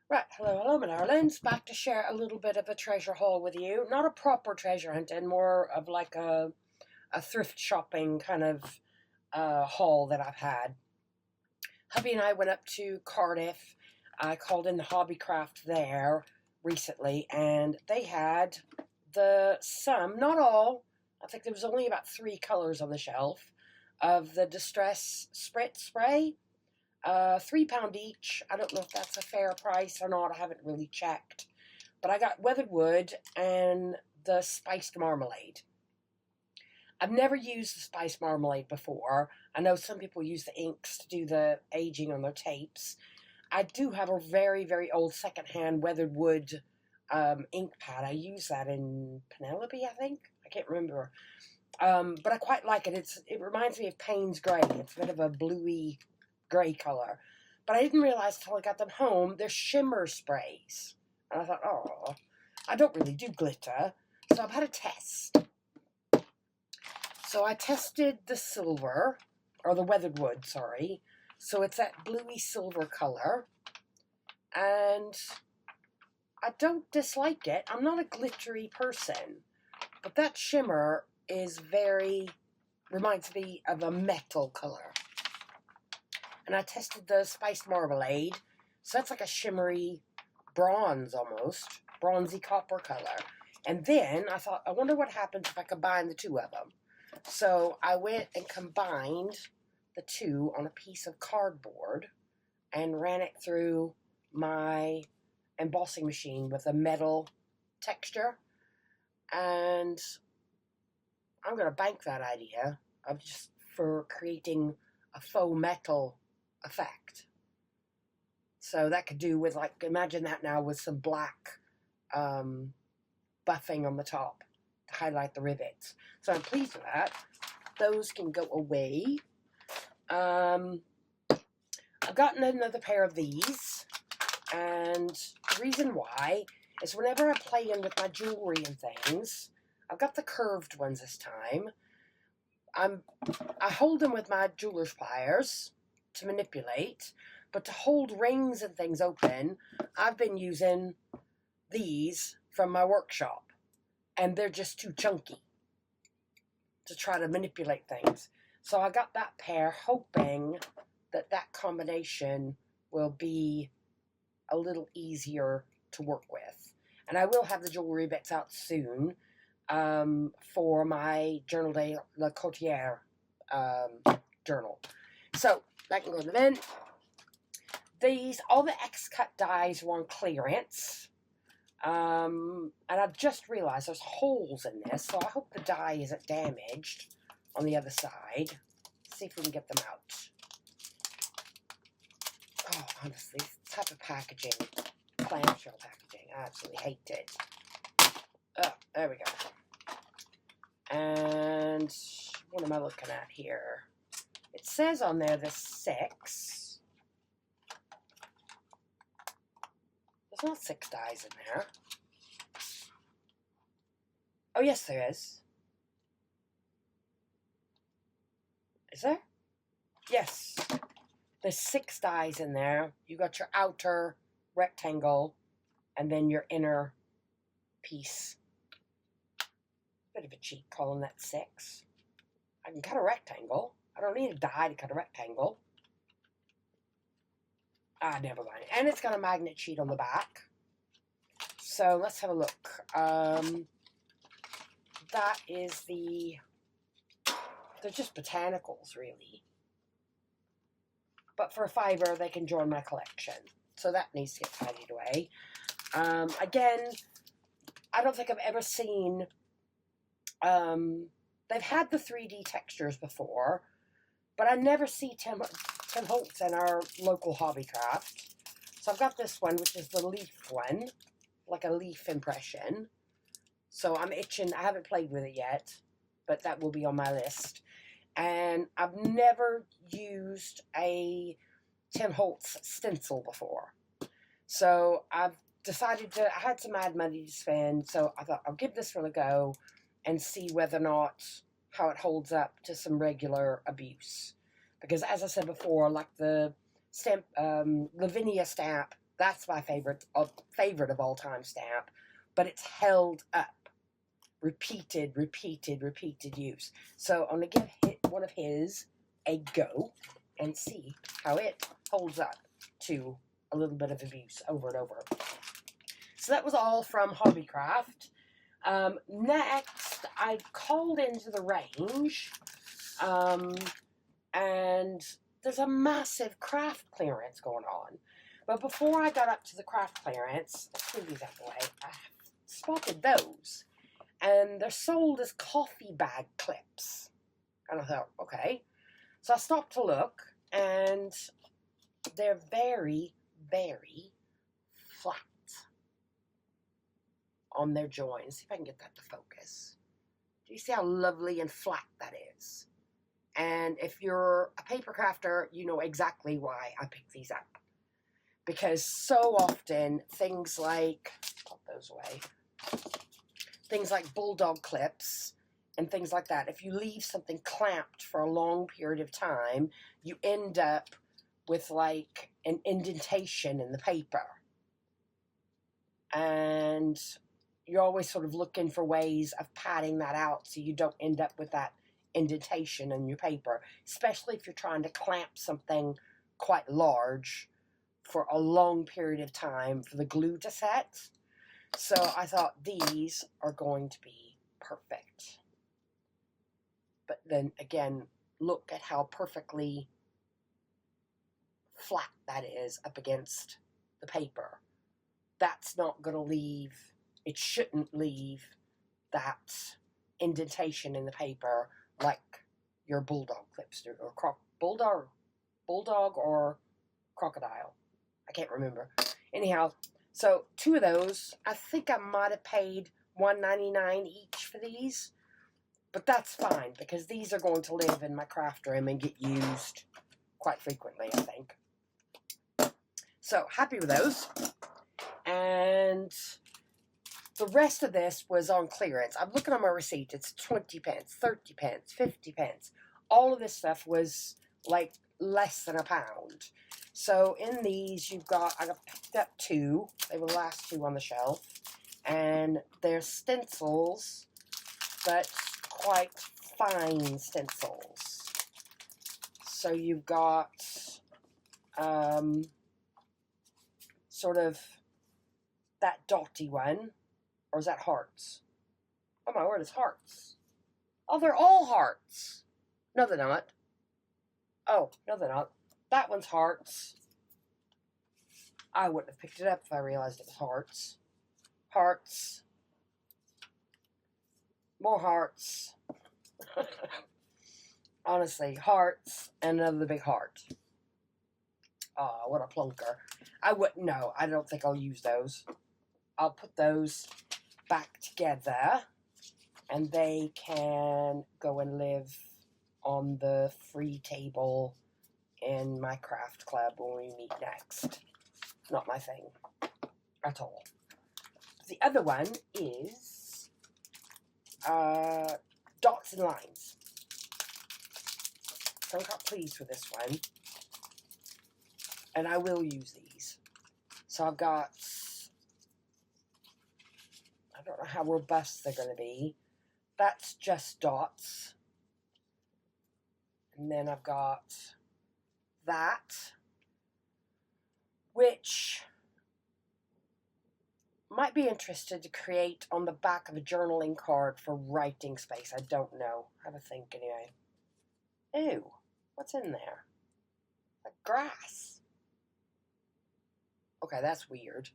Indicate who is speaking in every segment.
Speaker 1: Right, hello, my darlings. Back to share a little bit of a treasure haul with you. Not a proper treasure hunting, more of like a thrift shopping kind of haul that I've had. Hubby and I went up to Cardiff. I called in the Hobbycraft there recently, and they had some, not all, I think there was only about 3 colors on the shelf of the Distress Sprit Spray. £3 each. I don't know if that's a fair price or not. I haven't really checked. But I got weathered wood and the spiced marmalade. I've never used the spiced marmalade before. I know some people use the inks to do the aging on their tapes. I do have a very, very old secondhand weathered wood ink pad. I use that in Penelope, I think. I can't remember. But I quite like it. It reminds me of Payne's Grey. It's a bit of a bluey gray color. But I didn't realize until I got them home, they're shimmer sprays. And I thought, oh, I don't really do glitter. So I've had a test. So I tested the silver, or the weathered wood, sorry. So it's that bluey silver color. And I don't dislike it. I'm not a glittery person. But that shimmer is reminds me of a metal color. And I tested the spiced marmalade. So that's like a shimmery bronze almost. Bronzy copper color. And then I thought, I wonder what happens if I combine the two of them. So I went and combined the two on a piece of cardboard and ran it through my embossing machine with a metal texture. And I'm going to bank that idea of just for creating a faux metal effect. So that could do with, like, imagine that now with some black buffing on the top to highlight the rivets. So I'm pleased with that. Those can go away. I've gotten another pair of these, and the reason why is whenever I play in with my jewelry and things, I've got the curved ones this time. I hold them with my jeweler's pliers to manipulate, but to hold rings and things open, I've been using these from my workshop, and they're just too chunky to try to manipulate things. So I got that pair, hoping that that combination will be a little easier to work with. And I will have the jewelry bits out soon for my Journal de la Cotière journal. So that can go in the bin. All the X-cut dies were on clearance. And I've just realized there's holes in this, so I hope the die isn't damaged on the other side. Let's see if we can get them out. Oh, honestly, this type of packaging, clamshell packaging, I absolutely hate it. Oh, there we go. And what am I looking at here? It says on there there's 6. There's not 6 dies in there. Oh, yes, there is. Is there? Yes. There's 6 dies in there. You got your outer rectangle and then your inner piece. Bit of a cheat calling that 6. I can cut a rectangle. I don't need a die to cut a rectangle. Ah, never mind. And it's got a magnet sheet on the back. So let's have a look. That is they're just botanicals, really. But for a $5, they can join my collection. So that needs to get tidied away. Again, I don't think I've ever seen... they've had the 3D textures before, but I never see Tim Holtz in our local Hobbycraft. So I've got this one, which is the leaf one, like a leaf impression. So I'm itching. I haven't played with it yet, but that will be on my list. And I've never used a Tim Holtz stencil before. So I've decided I had some mad money to spend, so I thought I'll give this one a go and see whether or not how it holds up to some regular abuse. Because as I said before, like the stamp, Lavinia stamp That's my favorite of all time stamp, but it's held up. Repeated use. So I'm going to give one of his a go and see how it holds up to a little bit of abuse over and over. So that was all from Hobbycraft. Next, I called into the range, and there's a massive craft clearance going on. But before I got up to the craft clearance, let's move these out of the way, I spotted those. And they're sold as coffee bag clips. And I thought, okay. So I stopped to look, and they're very, very flat on their joins. See if I can get that to focus. Do you see how lovely and flat that is? And if you're a paper crafter, you know exactly why I picked these up. Because so often, things like, put those away, things like bulldog clips and things like that, if you leave something clamped for a long period of time, you end up with like an indentation in the paper. And you're always sort of looking for ways of padding that out so you don't end up with that indentation in your paper, especially if you're trying to clamp something quite large for a long period of time for the glue to set. So I thought these are going to be perfect. But then again, look at how perfectly flat that is up against the paper. That's not going to leave, it shouldn't leave that indentation in the paper like your bulldog clips do, or bulldog or crocodile. I can't remember. Anyhow, so 2 of those, I think I might have paid $1.99 each for these, but that's fine because these are going to live in my craft room and get used quite frequently, I think. So happy with those. And the rest of this was on clearance. I'm looking on my receipt. It's 20 pence, 30 pence, 50 pence. All of this stuff was like less than £1. So in these, you've got, I picked up 2. They were the last 2 on the shelf. And they're stencils, but quite fine stencils. So you've got sort of that dotty one. Or is that hearts? Oh my word, it's hearts. Oh, they're all hearts. No, they're not. Oh, no, they're not. That one's hearts. I wouldn't have picked it up if I realized it was hearts. Hearts. More hearts. Honestly, hearts and another big heart. Oh, what a plunker. I wouldn't know. I don't think I'll use those. I'll put those back together and they can go and live on the free table in my craft club when we meet next. Not my thing at all. The other one is dots and lines. So I'm quite pleased with this one. And I will use these. So I've got, I don't know how robust they're going to be. That's just dots. And then I've got that, which might be interested to create on the back of a journaling card for writing space. I don't know. Have a think anyway. Ew, what's in there? Like grass. Okay, that's weird.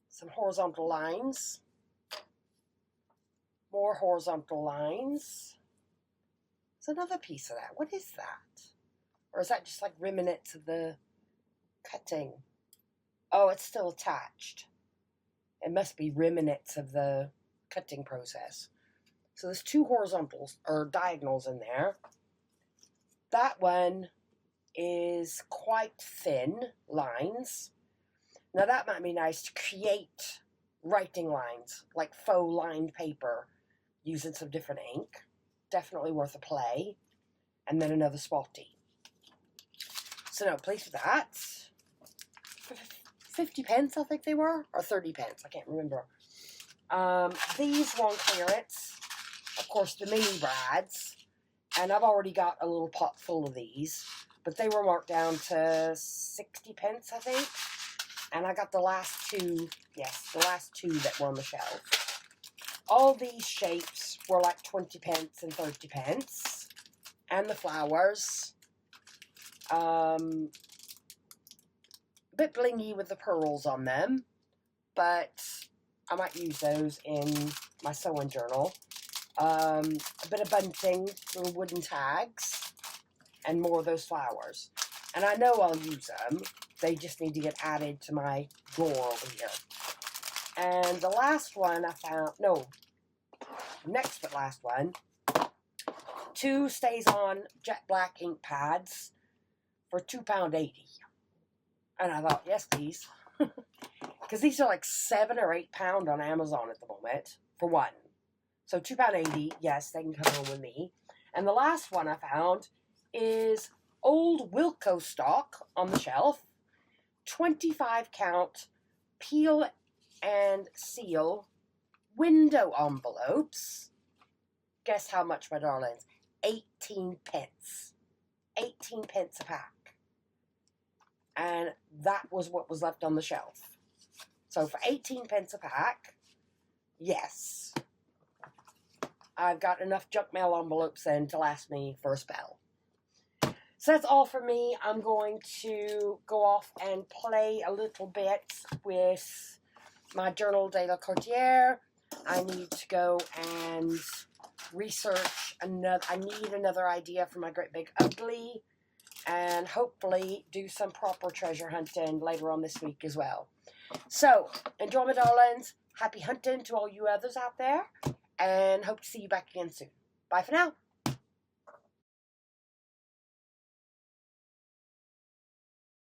Speaker 1: Some horizontal lines. More horizontal lines. There's another piece of that. What is that? Or is that just like remnants of the cutting? Oh, it's still attached. It must be remnants of the cutting process. So there's 2 horizontals or diagonals in there. That one is quite thin lines. Now that might be nice to create writing lines, like faux lined paper, using some different ink. Definitely worth a play. And then another spotty. So no, pleased with that. 50 pence, I think they were, or 30 pence, I can't remember. These were on clearance. Of course, the mini brads. And I've already got a little pot full of these. But they were marked down to 60 pence, I think. And I got the last two, yes, the last two that were on the shelf. All these shapes were like 20 pence and 30 pence. And the flowers. A bit blingy with the pearls on them. But I might use those in my sewing journal. A bit of bunting, little wooden tags, and more of those flowers. And I know I'll use them. They just need to get added to my drawer over here. And the last one I found, no, next but last one, 2 stays on jet black ink pads for £2.80. And I thought, yes, please. Because these are like £7 or £8 on Amazon at the moment for one. So £2.80, yes, they can come home with me. And the last one I found is old Wilco stock on the shelf. 25 count peel and seal window envelopes. Guess how much, my darlings? 18 pence. 18 pence a pack. And that was what was left on the shelf. So for 18 pence a pack, yes, I've got enough junk mail envelopes in to last me for a spell. So that's all for me. I'm going to go off and play a little bit with my Journal de la Courtière. I need to go and research another. I need another idea for my Great Big Ugly, and hopefully do some proper treasure hunting later on this week as well. So enjoy, my darlings. Happy hunting to all you others out there, and hope to see you back again soon. Bye for now.